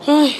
Ay.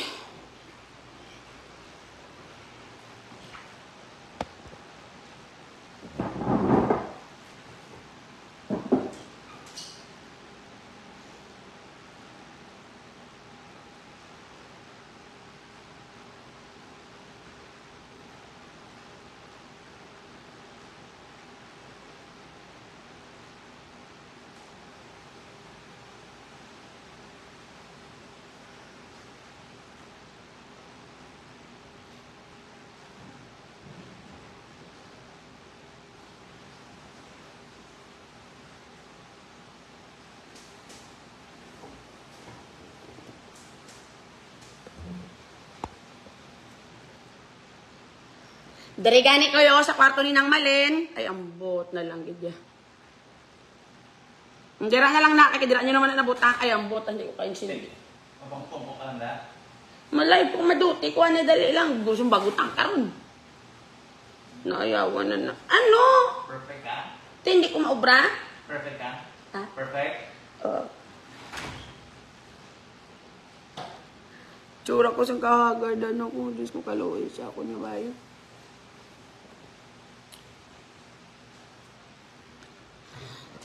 Dari gani kayo sa kwarto ni Nang Malin. Ay, ambot na lang gidya. Dira na lang nakakidira nyo naman na nabutang. Ay, ambot. Hindi ko kayong sinabi. Mapangpong ka lang na? Malay po maduti ko. Ano dali lang. Gusto bagutang karon. Naayawan na na. Ano? Perfect ka? Hindi ko maubra. Perfect ka? Ha? Perfect? Tsura ko sa kahagadan ako. Diyos ko kaluoy sa ako na bayo.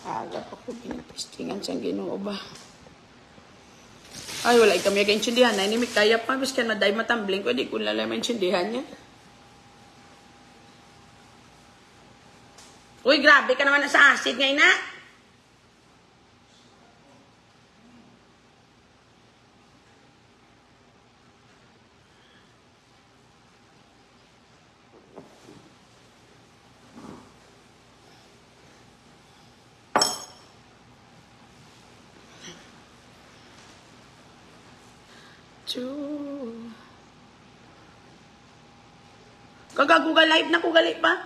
Agap ako pinagpistingan siyang Ginoo ba. Ay, wala kami kaintindihan na. Ini may kaya pa. Bis ka na dahil matambling ko. Di ko lalay maintindihan niya. Uy, grabe ka naman sa acid ngayon na. Kagagugal live na kugali pa.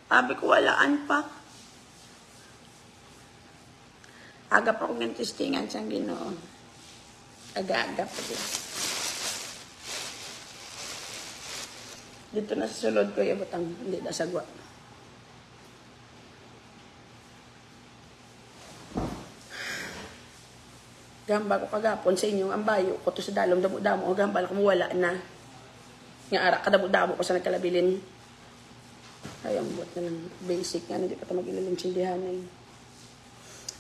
Sabi ko walaan pa. Aga pa kong testingan siyang Ginoo. Aga-aga pa din. Dito na sa sulod ko yung batang hindi na sagwa. Gamba ko kagapon sa inyo ang bayo ko to sa dalom damo-damo o gambal ko wala na. Nga arak kadamo-damo ko sa nagkalabilin. Ay, ang buot na lang. Basic nga, hindi pa ito mag-ilalim sindihan na yun.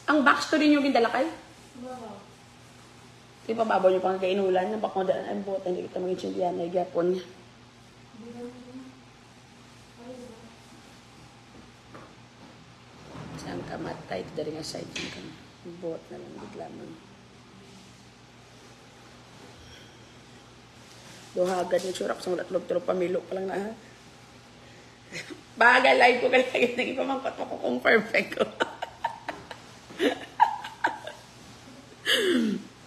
Ang backstory nyo gindala kay? Babaw. Di pa babaw nyo pang kainulan. Nabak mo dala ang buot, hindi kita mag-sindihan na gyapon niya. Saan ka matay? Ito dari nga side ka. Buot na lang, bigla mo. Duhagad yung surak sa mulat log tulog pamilo pa lang na ha. Bagay live ko kaya naging pamangkot mo kung perfect ko.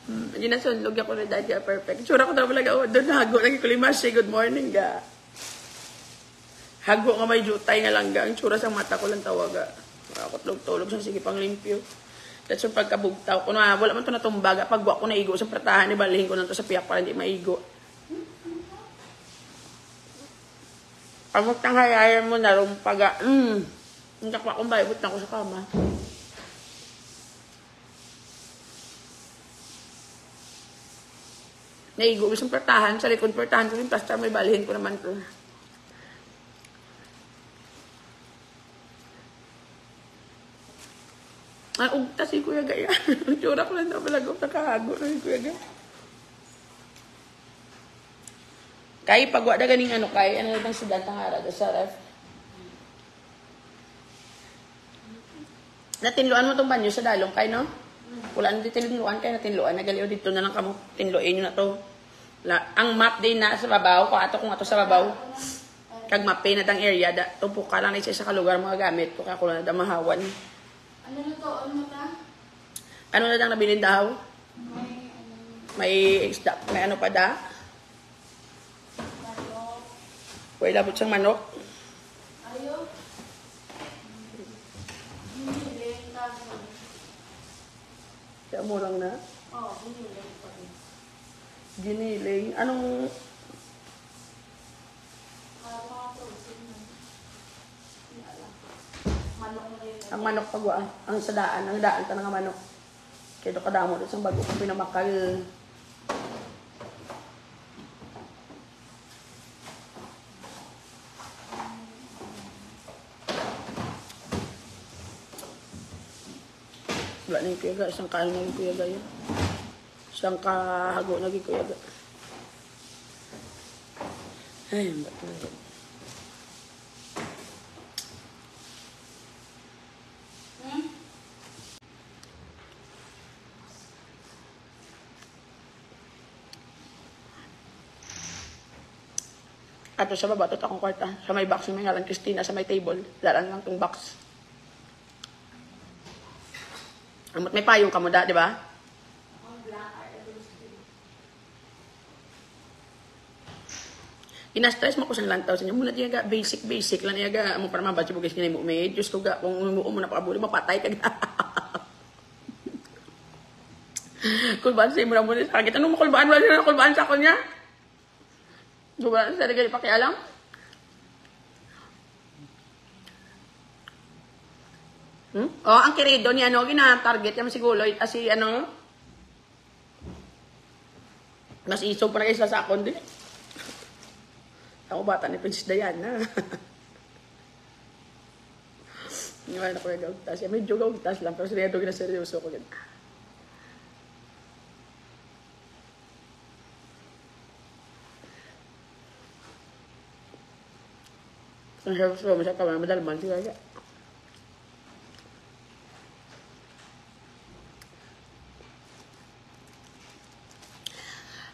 Hindi na sunlog ako na daddy perfect. Surak ko na talaga doon hago lagi ko lima say good morning ga. Hago nga may jutay nga lang ga. Ang tsura sa mata ko lang tawaga. Ako tulog sa sige pang limpyo. That's yung pagkabugtaw ko na wala man to natumbaga. Pagwa ko na igo sa pratahan ibalihin ko na to sa piyak para hindi maigo. Pamot ng hayayan mo na rumpaga. Hindi ako akong bayabot na ako sa kama. Naigo isang pertahan. Sa likod pertahan ko rin. Basta may balihin ko naman ko. Ang ugta si Kuya Gaya. Ang tsura ko lang na malagaw. Nakahago na si Kuya Gaya. Kaya pagwa na ganing ano kaya, ano bang sudan tangara sa ref. Natinluan mo itong banyo sa dalong kay, no? Wala na dito tinluan kay, natinluan. Nagaliw dito na lang kamo, tinluin nyo na to. Ang map din na sa babaw, kung ato sa babaw. Kag mapay na dang area, tumpo ka lang na isa sa kalugar mga gamit ko, kaya ko na damahawan. Ano na to? Ano na ta? Ano na dang nabilin daw? May isda, may ano pa da? Pwede labot siyang manok. Ayo. Hiniling ka. Kaya mo lang na. Oo, hiniling pa rin. Giniling. Anong... Mga protein na. Manok na yun. Ang manok pagwa. Ang sadaan. Ang daan ka ng manok. Kaya doon kadamo doon sa bago kong pinamakal. Wala na yung kuyaga. Isang kaano na yung kuyaga yun. Isang kahago na yung kuyaga. Ay, ang ba't na yun. Ato sa baba, ito akong kwarta. Sa may box yung may ngalan Christina, sa may table. Laran lang itong box. Amot may payong kamuda, di ba? Ang black art of those Ina-stress mo ko sa lantaw sa inyo. Muna diya ga, basic lang. Diya ga, mo para mabati mo guys, mo may. Diyos ko ga, kung umuo mo na pakabuli, mapatay ka ga. Kulbaan sa imo na muna sa akin. Anong makulbaan? Wala na kulbaan sa ako niya? Diba, sa rin kayo pakialam? Oh, ang kirido niya, ano, gina-target yung siguro, si, ano, mas isog pa na kayo sa sakon din. Ako bata ni Princess Diana. Ngayon ako yung gaugtas. Medyo gaugtas lang, pero seryoso gina-seryoso ko ganun. Ang seryoso, masya ka, madalman siya kaya.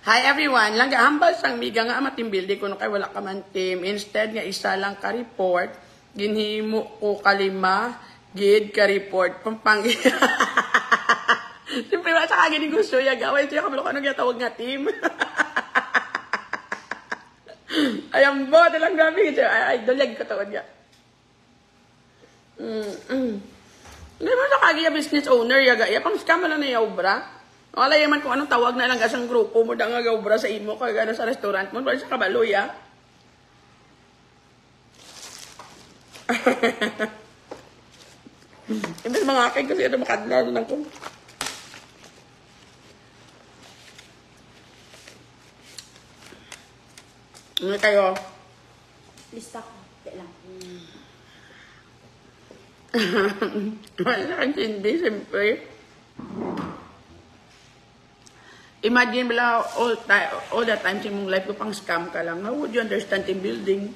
Hi everyone, lang hambal sang miga nga matimbildi kuno kay wala ka man team. Instead nga isa lang ka report, ginhimo ko kalima gid ka report pampang. Siyempre wala sa kagin gusto ya gaway siya kabalo ano gyatawag nga team. Ayam bo lang gabi ay dolag ko tawag ya. Hindi mo sa kagin business owner ya ga ya pang scam lang na ya obra. Wala yaman kung anong tawag na lang asang grupo mo da nga gaubra sa imo kay gano sa restaurant mo wala sa kabaloy ah. Imbes mga akin kasi ito makadala lang ko. Ano kayo? lista ko. Hindi lang. Wala kang hindi, siyempre. Imagine bila all the time sa mong life ko pang scam ka lang. How would you understand team building?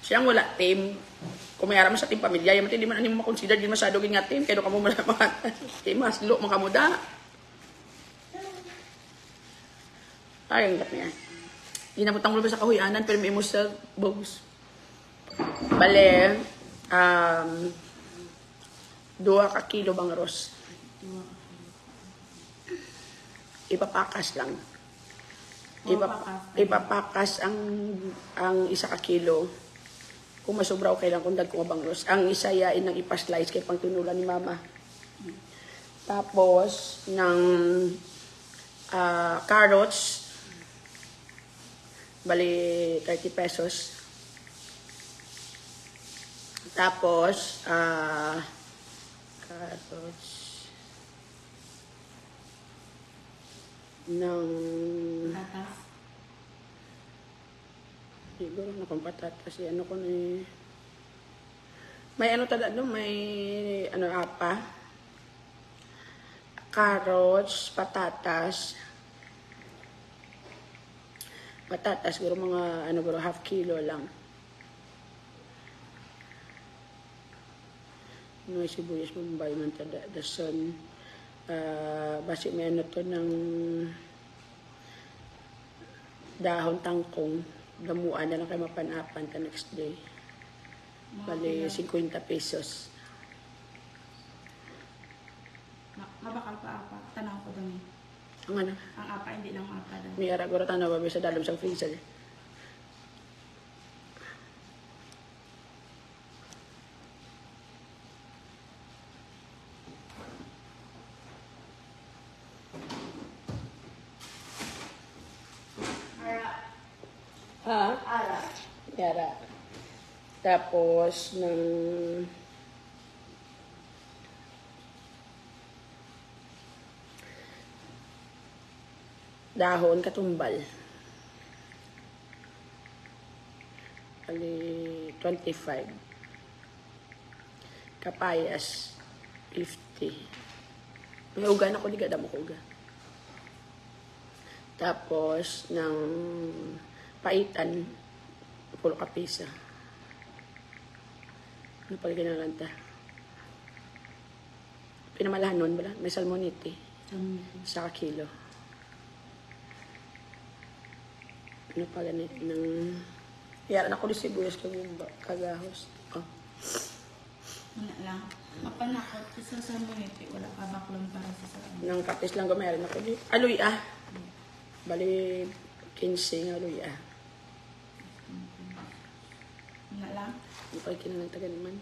Siyang wala team. Kung may araman sa team pamilya, yung hindi man mo makonsider din masyado nga team. Kaya ka mo mga team, maslo, makamuda. Ay, ang gat niya. Ginabutang mo ba sa kahuyanan, pero may mo sa bogus. Bale, 2 ka kilo bang ros. Ipapakas lang. Ipapakas ang 1 ka kilo. Kung masubra okay lang kung dagkong bangros. Ang isa yain ng ipaslice kay pangtunulan ni mama. Tapos ng carrots bali 30 pesos. Tapos carrots ng Tatas. siguro na kung patatas ano ko ni may ano tada no may ano apa carrots patatas siguro mga ano siguro half kilo lang no sibuyas bombay man tada dason basi may ano to ng dahon tangkong damuan na lang kayo mapanapan the next day bali 50 pesos Mabakal pa apa. Tanaw ko dami. ang ano Ang apa, hindi lang apa dami. may aragura tanaw ba sa dalom sa freezer ha? Ara. Yara. Tapos, ng Dahon, katumbal. Ali, 25. Kapayas, 50. May uga na ko, di gada mo ko uga. Tapos, ng paitan, 10 kapisa. Ano pala ginalanta? Pinamalahan nun, bala? May salmonite. Sa kilo. Ano pa ganit ng... Yaran ako di sibuyas kagahos. Oh. Wala lang. Mapanakot. Isa sa muniti. Wala ka baklong para sa Nang kapis lang gumayaran ako di. Aloy ah. Bali, 15 nga aloy ah. Wala lang. Ano pa kinanantagan naman?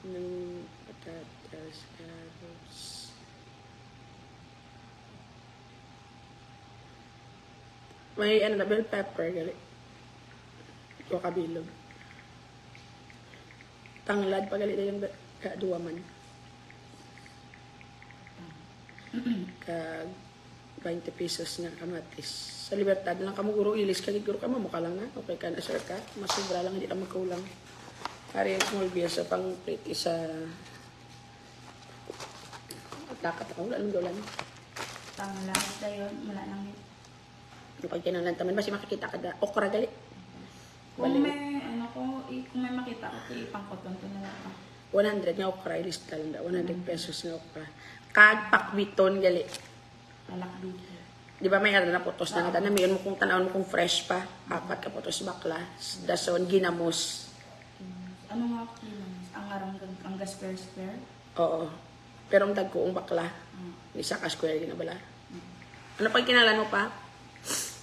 Ng patatas, carrots. May ano na, bell pepper, gali. Ito kabilog. Tanglad, pagali na yung kaduwaman. Kag 20 pesos nga kamatis. Sa Libertad lang ka mo guro ilis ka, guro ka mamukha lang na. Okay ka na, sir ka. Masubra lang, hindi lang magkulang. Kari yung small beer sa pang plate isa. Takat ako, wala nang gawlan. Tanglad na yun. Wala lang yun. Yung pag kinalantaman, basi makikita ka da. Okra gali. Kung may, ano ko, kung may makita ko, ipangkoton ko na lang ako. 100 nga okra, ilis ka lang da. 100 pesos nga okra. Kag pakbiton gali. Lalakbi. Di ba may na putos na nga. Namiyon mo kung tanawon mo kung fresh pa. 4 ka putos bakla. Dason, ginamos. Ano nga ako ang ang gasper-sper? Oo. Pero ang dagko ang bakla. Isa ka square ginabala. Ano pag kinalan mo pa?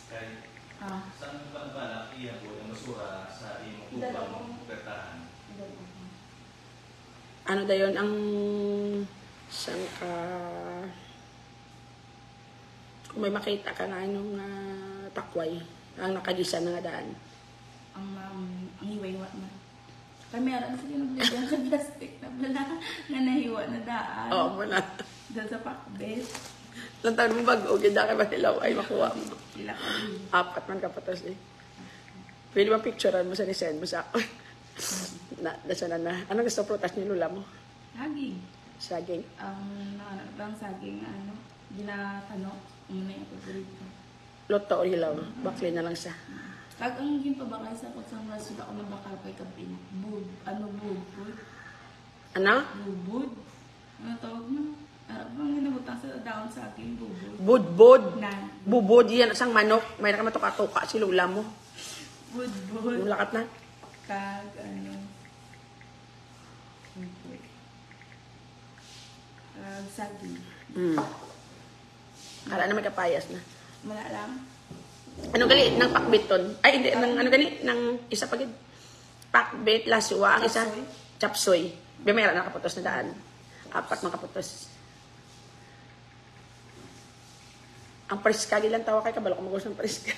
Kay, Ah. saan ba balak iya po yung masura sa imong tubang bertahan? Ano dayon ang sangka kung may makita ka nga nung takway ang nakagisa na nga daan. Ang hiwa-hiwa na. Kami meron sa ginagawa sa plastic na bala na nahiwa na daan. Oo, wala. Doon sa pakbet. Lantaw mo bago, ganda ka ba hilaw ay makuha mo. Sila kami. 4 man kapatos eh. Pwede ba picturean mo sa send mo sa ako? Nasa na. Ano gusto prutas ni Lula mo? Saging. Saging. Bang saging, ginatano. Muna yung paborito. Loto o hilaw. Bakli na lang sa. Kag ang ginpabakay sa kutsang rasul ako ng bakal kay kapin. Bud. Bud? Ano? Bubud. Ano tawag mo? Bang ginabutang sa daon sa akin, bubud. Budbud. Nan. Bubod, yan asang manok. May nakamatuka-tuka si Lula mo. Bud. Yung lakat na. Kag, saging. Kala na may kapayas na. Wala lang. Ano gali? Nang pakbiton. Ay, hindi. Nang, ano gali? Nang isa pagid. Pakbit, laswa. Ang isa. Chapsoy. Chapsoy. Bimera nakaputos na daan. 4 makaputos. Ang preska, gilang tawa kay kabalo kung mag-usang preska.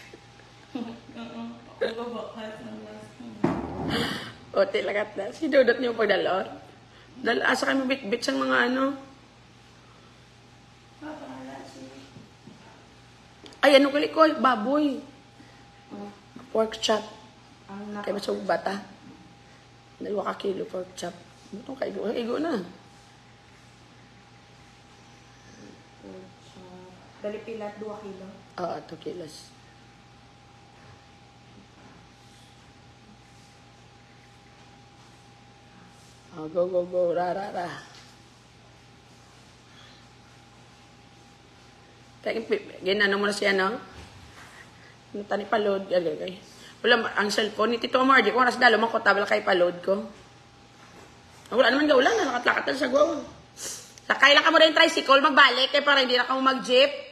Oo. Babakas ng last. O, tilagat na. Si Dodot niyo pagdalo. Asa kami bit-bit sa mga ano. Ay, ano gali ko? Baboy. Pork chop. Ang Kaya masog bata. 2 kilo pork chop. Ito kaigo. Igo na. Dali pilat, 2 kilo. Oo, 2 kilos. Oh, go, go, go. Ra, ra, ra. Kaya, ginano mo na siya, no? Tani palod. Okay. Wala, ang cellphone ni Tito Margie, kung oras dalo, makotabal kay palod ko. Wala naman gawlan, nakatlakat sa go. Sakay lang ka mo rin tricycle, magbalik, kaya para hindi na ka mo mag-jeep.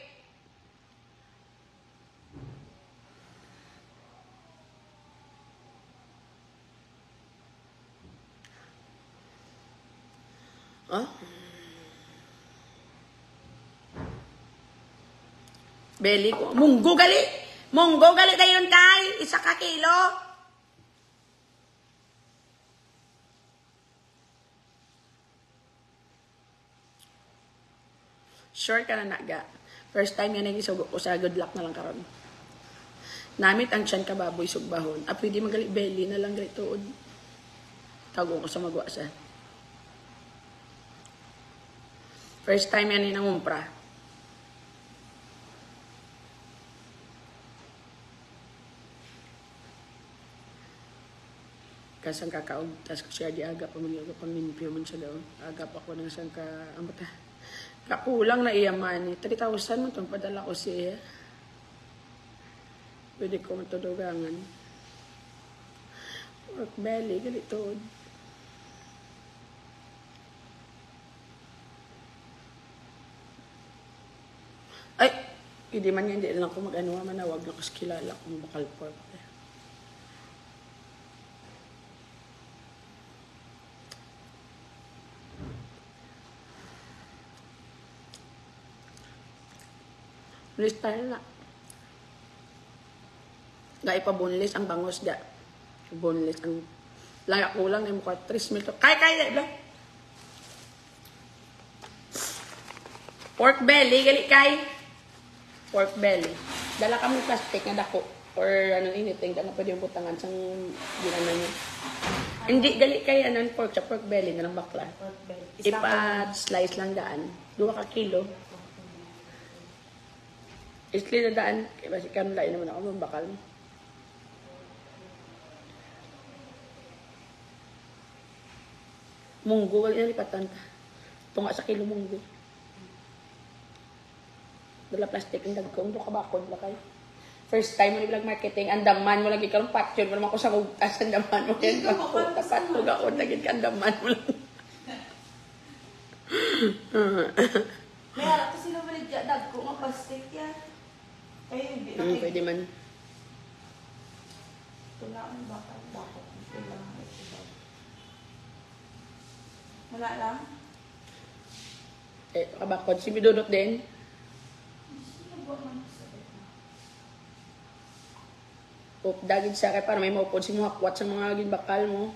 Oh? Beli ko. Munggo gali. Munggo gali dayon kay. 1 ka kilo. Sure ka na naga. First time yan nagisugo ko sa good luck na lang karon. Namit ang tiyan ka baboy sugbahon. Pwede magalit belly na lang gali tuod. Tago ko sa magwa sa. First time yan nang umpra. Kasang kakaog, tas ko siya di aga pa mag-iuga pang limpyo man siya daw. Aga pa ko nang sang ka, ang bata. Kakulang na iyaman eh. 3,000 mo itong padala ko siya. Pwede ko matudugangan. Pork belly, ganito. Ay! Hindi man yan, hindi lang ako mag-ano, manawag na kasi kilala kung bakal pork. Boneless tayo na. Gaya pa boneless ang bangos da. Boneless ang laya kulang na yung mukha 3 mil to. Kaya lang. Pork belly, gali kay. Pork belly. Dala kami plastic na dako. Or ano anything, na pwede yung butangan sang ginanan niya. Hindi, gali kay ano, pork sa pork belly na lang bakla. Pork belly. Ipa-slice lang daan. 2 ka kilo. Isli na daan. Kasi kanulay naman ako ng bakal. Munggo, wala na lipatan ka. Tunga sa kilo munggo. Dala plastic ang dagkong. Doon kabakod lakay. First time mo ni vlog marketing, andaman mo lagi ka ng patyon. Wala ko sa kugas, andaman mo yan. Tapat mo gaon, lagi ka andaman mo lang. May harap to sila malig dagko nga plastic yan. Ay, hindi na. Pwede man. Tulaan bakal. Wala lang? Kabakod. Si Bidodot din. Dagid sa akin para may maupod si muhakwat sa mga laging bakal mo.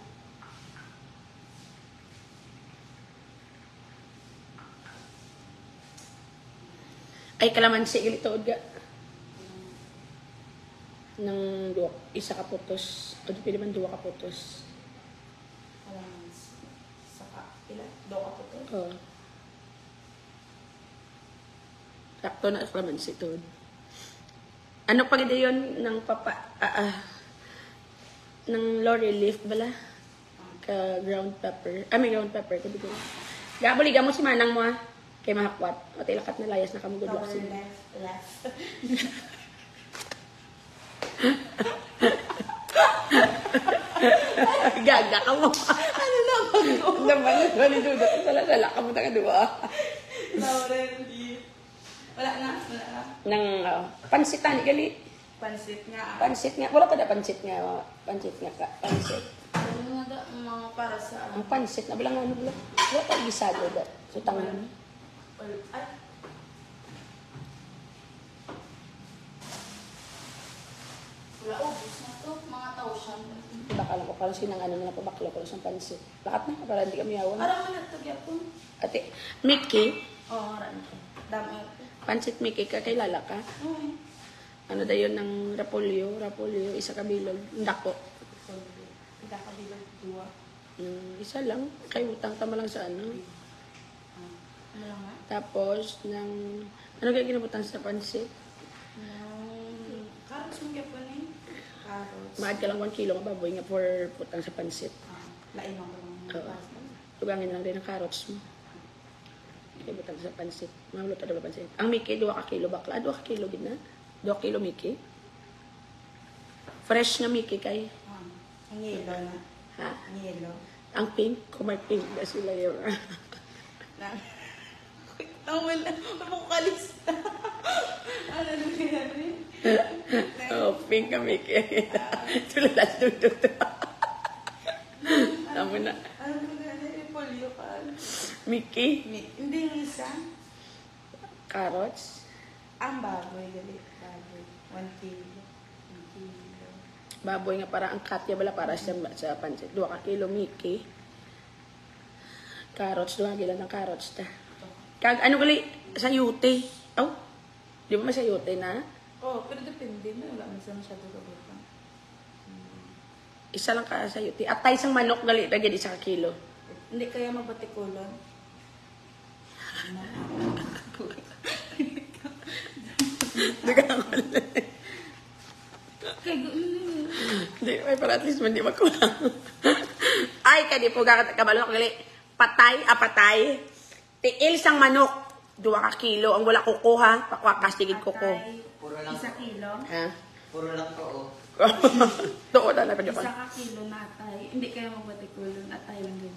Ay, kalamansi, gilitood ga. Nang isa ka putos. O di pwede man 2 ka putos. Kalamansi. Saka, ilan? 2 ka po to? Oo. Sakto na kalamansi to. Ano pag ito yun ng ng laurel leaf bala? Ka ground pepper. May ground pepper. Gabali mo si manang mo kay mahakwat. O tilakat na layas na kamo good luck Lower sila. left. Gaga ka mo. Ano lang ako? Naman ni Dudot. Sala-sala ka mo taga duwa. Lower left. Wala na. Nang pansitan gali. Pansit nga. Pansit nga. Wala pa da pansit nga. Pansit nga ka. Pansit. Ano nga da, mga para sa Ang pansit na bilang ano bilang. Wala pa gisado da. So tangan. Ay. Wala, ubus na to. Mga tausan. Bakal ko parang sinang ano na pabakla ko sa pansit. Lakat na para hindi kami yawan. Alam mo na ito, Gyapon? Ate, Mickey. Oo, rin. Dami. Pansit Mickey ka kay lala ka. Ano da yun ng rapolyo, isa kabilog, dako. Hindi ka bilang 2. Isa lang, kay utang tama lang sa ano. Ano lang nga? Tapos, ano kaya ginabutang sa pansit? Carrots mo Gyapon eh. Carrots. Maad ka lang 1 kilo nga baboy nga for putang sa pansit. Lain mo lang. Oo. Tugangin lang din ang carrots mo. Kaya butang sa pansit. Mahulot na ba pansit? Ang Mickey, 2 ka kilo bakla. 2 ka kilo gid na. 2 kilo Mickey. Fresh na Mickey kay. Ang yellow na. Ha? Ang yellow. Ang pink, kumar pink na sila yun. Ang wala. Mabukalista. Ano nung rin? Oh, pink ka Mickey. Tulalas dudot. Tama na. Ano nung rin? Polio ka. Mickey. Hindi yung isa. Carrots. Ang baboy. Galit. Baboy. 1 kilo. 1 kilo. Baboy nga para ang katya bala para sa pansit. 2 ka kilo Mickey. Carrots, 2 kilo ng carrots ta. Kag ano gali sayute. Oh, di ba may sayute na? Oh, pero depende na. Wala man sa masyado kabutan. Isa lang ka sayute. At tayo isang manok gali lagi isa ka kilo. Hindi kaya mabatikulon. Di ka lang Kaya Di, ay, para at least hindi magkulang. Ay, kadi po kabalo ko gali. Patay. Tiil sang manok. 2 ka kilo. Ang wala kukuha. Pakwakas tigid kuko. Puro lang. 1 kilo. Ha? Puro lang to, oh. Doon na ko 1 ka kilo na atay. Hindi kaya mabatikulon. Atay lang din.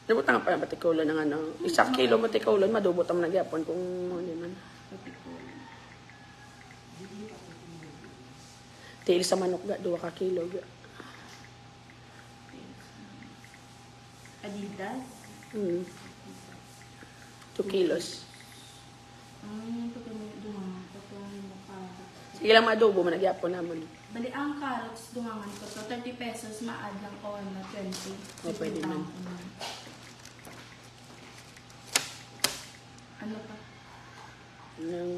Dibutan nga pa yung batikulo ng ano. 1 kilo batikulo, madubot ang nagyapon kung hindi man. Batikulon. Tiil sa manok ga, 2 ka kilo ga. Adidas. 2 kilos. Ito kami dumangan ko. Ito ang mukha. Sige lang madubo, managyapon naman. Bali, ang carrots dumangan ko. So, 30 pesos, ma-add lang ko na 20. O, pwede man. Ano pa? Ng